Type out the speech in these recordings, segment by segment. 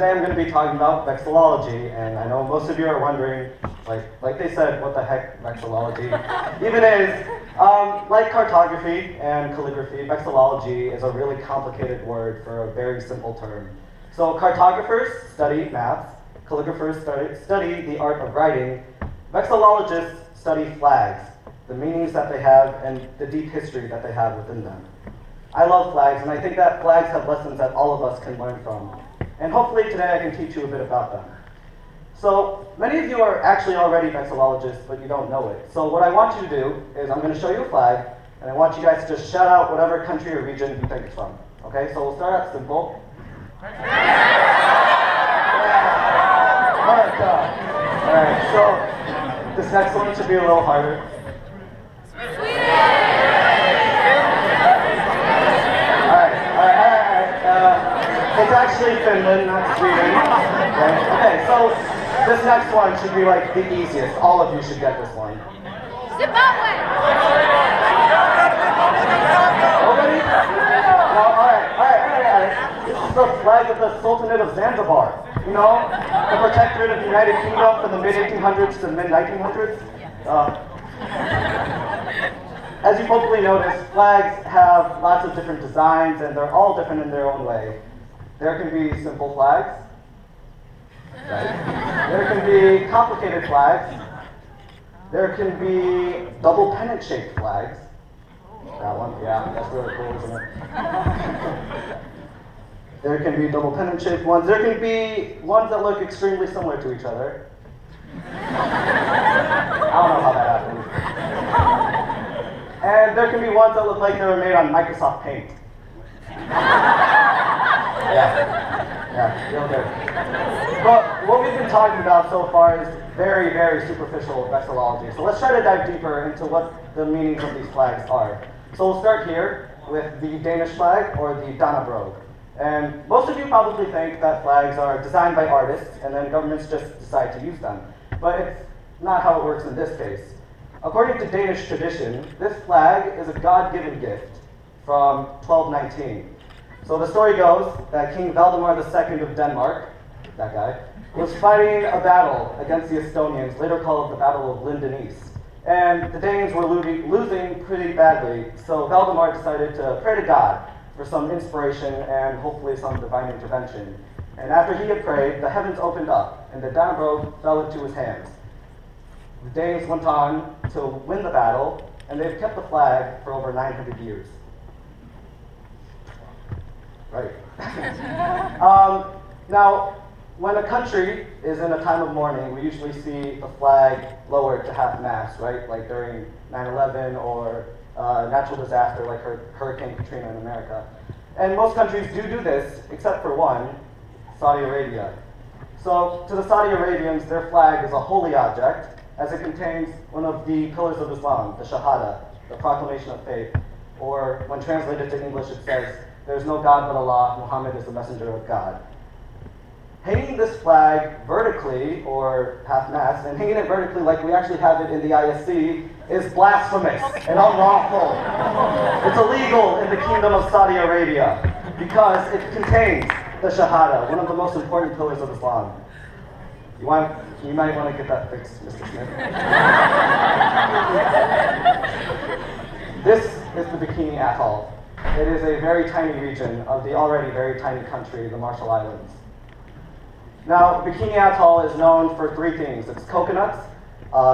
today I'm going to be talking about vexillology, and I know most of you are wondering, like they said, what the heck vexillology even is. Like cartography and calligraphy, vexillology is a really complicated word for a very simple term. So cartographers study maps, calligraphers study the art of writing, vexillologists study flags, the meanings that they have, and the deep history that they have within them. I love flags, and I think that flags have lessons that all of us can learn from. And hopefully today I can teach you a bit about them. So many of you are actually already vexillologists, but you don't know it. So what I want you to do is I'm going to show you a flag, and I want you guys to just shout out whatever country or region you think it's from. Okay, so we'll start out simple. Alright, so this next one should be a little harder. It's actually Finland, not Sweden. Okay, so this next one should be like the easiest. All of you should get this one. Zimbabwe! Nobody? No, alright. This is the flag of the Sultanate of Zanzibar. You know, the protectorate of the United Kingdom from the mid-1800s to the mid-1900s. As you probably noticed, flags have lots of different designs, and they're all different in their own way. There can be simple flags. Right? There can be complicated flags. There can be double pennant-shaped flags. That one, yeah, that's really cool, isn't it? There can be double pennant-shaped ones. There can be ones that look extremely similar to each other. I don't know how that happened. And there can be ones that look like they were made on Microsoft Paint. Yeah, real good. But what we've been talking about so far is very, very superficial vexillology. So let's try to dive deeper into what the meanings of these flags are. So we'll start here with the Danish flag, or the Dannebrog. And most of you probably think that flags are designed by artists and then governments just decide to use them. But it's not how it works in this case. According to Danish tradition, this flag is a God-given gift from 1219. So the story goes that King Valdemar II of Denmark, that guy, was fighting a battle against the Estonians, later called the Battle of Lyndanisse. And the Danes were losing pretty badly, so Valdemar decided to pray to God for some inspiration and hopefully some divine intervention. And after he had prayed, the heavens opened up, and the Dannebrog fell into his hands. The Danes went on to win the battle, and they've kept the flag for over 900 years. Right. Now, when a country is in a time of mourning, we usually see the flag lowered to half-mast, right? Like during 9/11 or natural disaster like Hurricane Katrina in America. And most countries do this, except for one, Saudi Arabia. So to the Saudi Arabians, their flag is a holy object, as it contains one of the pillars of Islam, the Shahada, the proclamation of faith, or when translated to English it says, "There's no God but Allah, Muhammad is the messenger of God." Hanging this flag vertically, or half-mast, and hanging it vertically like we actually have it in the ISC, is blasphemous and unlawful. It's illegal in the Kingdom of Saudi Arabia because it contains the Shahada, one of the most important pillars of Islam. You might want to get that fixed, Mr. Smith. This is the Bikini Atoll. It is a very tiny region of the already very tiny country, the Marshall Islands. Now, Bikini Atoll is known for three things. It's coconuts,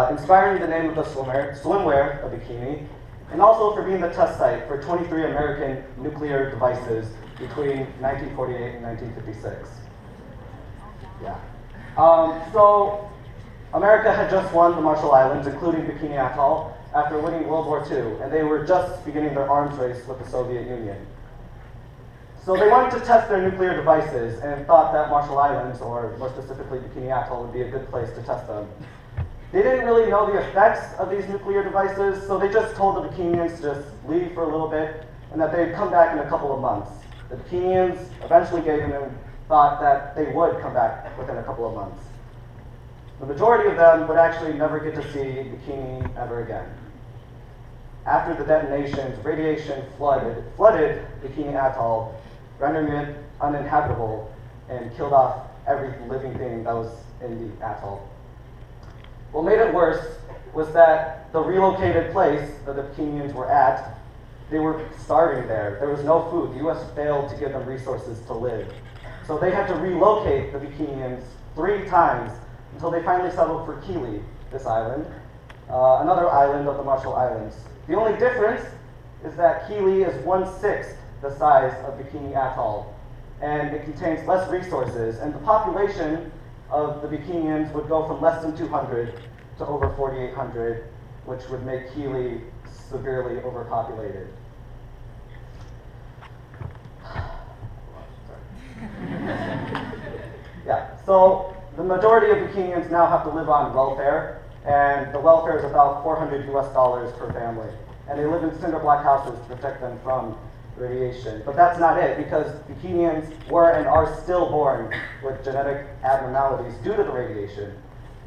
inspiring the name of the swimwear, a bikini, and also for being the test site for 23 American nuclear devices between 1948 and 1956. Yeah. So, America had just won the Marshall Islands, including Bikini Atoll, after winning World War II, and they were just beginning their arms race with the Soviet Union. So they wanted to test their nuclear devices and thought that Marshall Islands, or more specifically Bikini Atoll, would be a good place to test them. They didn't really know the effects of these nuclear devices, so they just told the Bikinians to just leave for a little bit and that they'd come back in a couple of months. The Bikinians eventually gave in and thought that they would come back within a couple of months. The majority of them would actually never get to see Bikini ever again. After the detonations, radiation flooded Bikini Atoll, rendering it uninhabitable and killed off every living thing that was in the atoll. What made it worse was that the relocated place that the Bikinians were at, they were starving there. There was no food. The US failed to give them resources to live. So they had to relocate the Bikinians 3 times until they finally settled for Kili, this island, another island of the Marshall Islands. The only difference is that Kili is 1/6 the size of Bikini Atoll, and it contains less resources, and the population of the Bikinians would go from less than 200 to over 4,800, which would make Kili severely overpopulated. Yeah, so the majority of Bikinians now have to live on welfare, and the welfare is about $400 per family. And they live in cinder block houses to protect them from radiation. But that's not it, because Bikinians were and are still born with genetic abnormalities due to the radiation.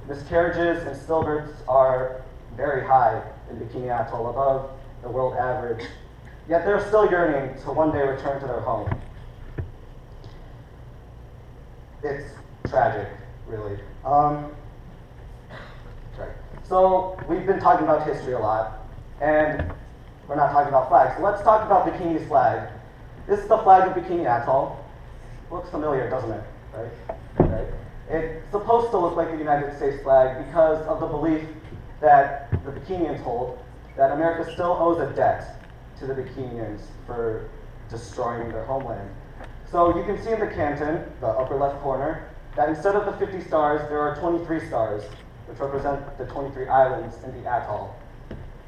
Miscarriages and stillbirths are very high in Bikini Atoll, above the world average. Yet they're still yearning to one day return to their home. It's tragic, really. So we've been talking about history a lot, and we're not talking about flags. So let's talk about Bikini's flag. This is the flag of Bikini Atoll. Looks familiar, doesn't it? Right? It's supposed to look like the United States flag because of the belief that the Bikinians hold that America still owes a debt to the Bikinians for destroying their homeland. So you can see in the canton, the upper left corner, that instead of the 50 stars, there are 23 stars, which represent the 23 islands in the atoll.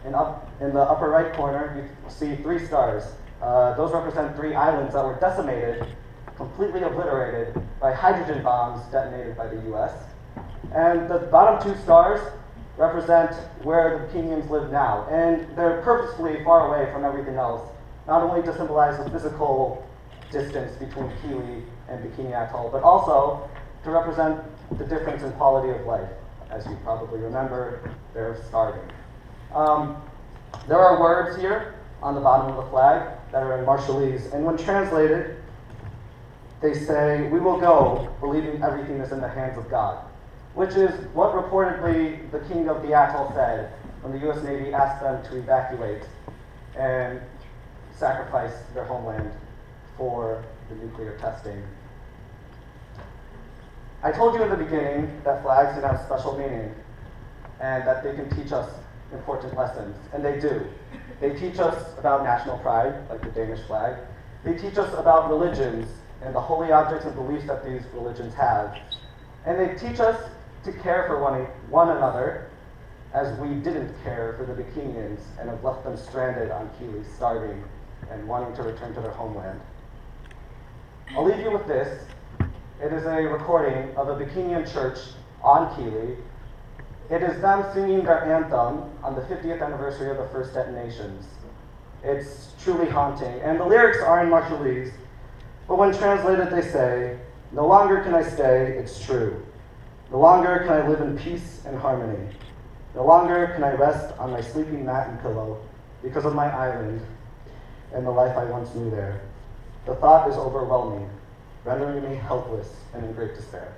And up in the upper right corner, you see 3 stars. Those represent 3 islands that were decimated, completely obliterated by hydrogen bombs detonated by the US. And the bottom 2 stars represent where the Bikinians live now. And they're purposefully far away from everything else, not only to symbolize the physical distance between Kili and Bikini Atoll, but also to represent the difference in quality of life. As you probably remember, they're starving. There are words here on the bottom of the flag that are in Marshallese, and when translated, they say, "We will go, believing everything is in the hands of God," which is what reportedly the king of the atoll said when the US Navy asked them to evacuate and sacrifice their homeland for the nuclear testing. I told you in the beginning that flags can have special meaning and that they can teach us important lessons, and they do. They teach us about national pride, like the Danish flag. They teach us about religions and the holy objects and beliefs that these religions have. And they teach us to care for one another, as we didn't care for the Bikinians and have left them stranded on Kili, starving and wanting to return to their homeland. I'll leave you with this. It is a recording of a Bikinian church on Kili. It is them singing their anthem on the 50th anniversary of the first detonations. It's truly haunting, and the lyrics are in Marshallese, but when translated they say, "No longer can I stay, it's true. No longer can I live in peace and harmony. No longer can I rest on my sleeping mat and pillow because of my island and the life I once knew there. The thought is overwhelming, rendering me helpless and in great despair."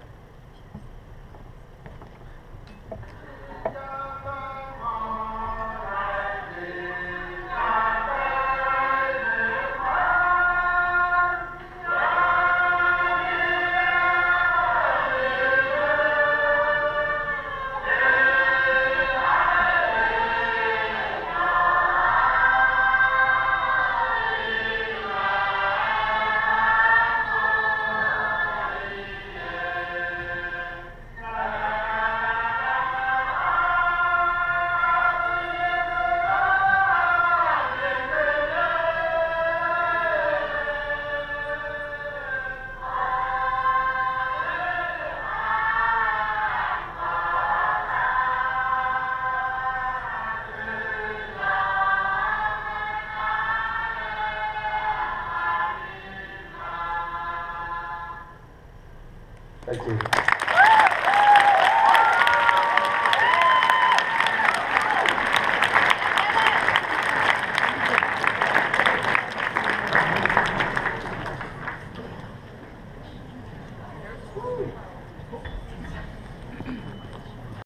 Thank you. Woo.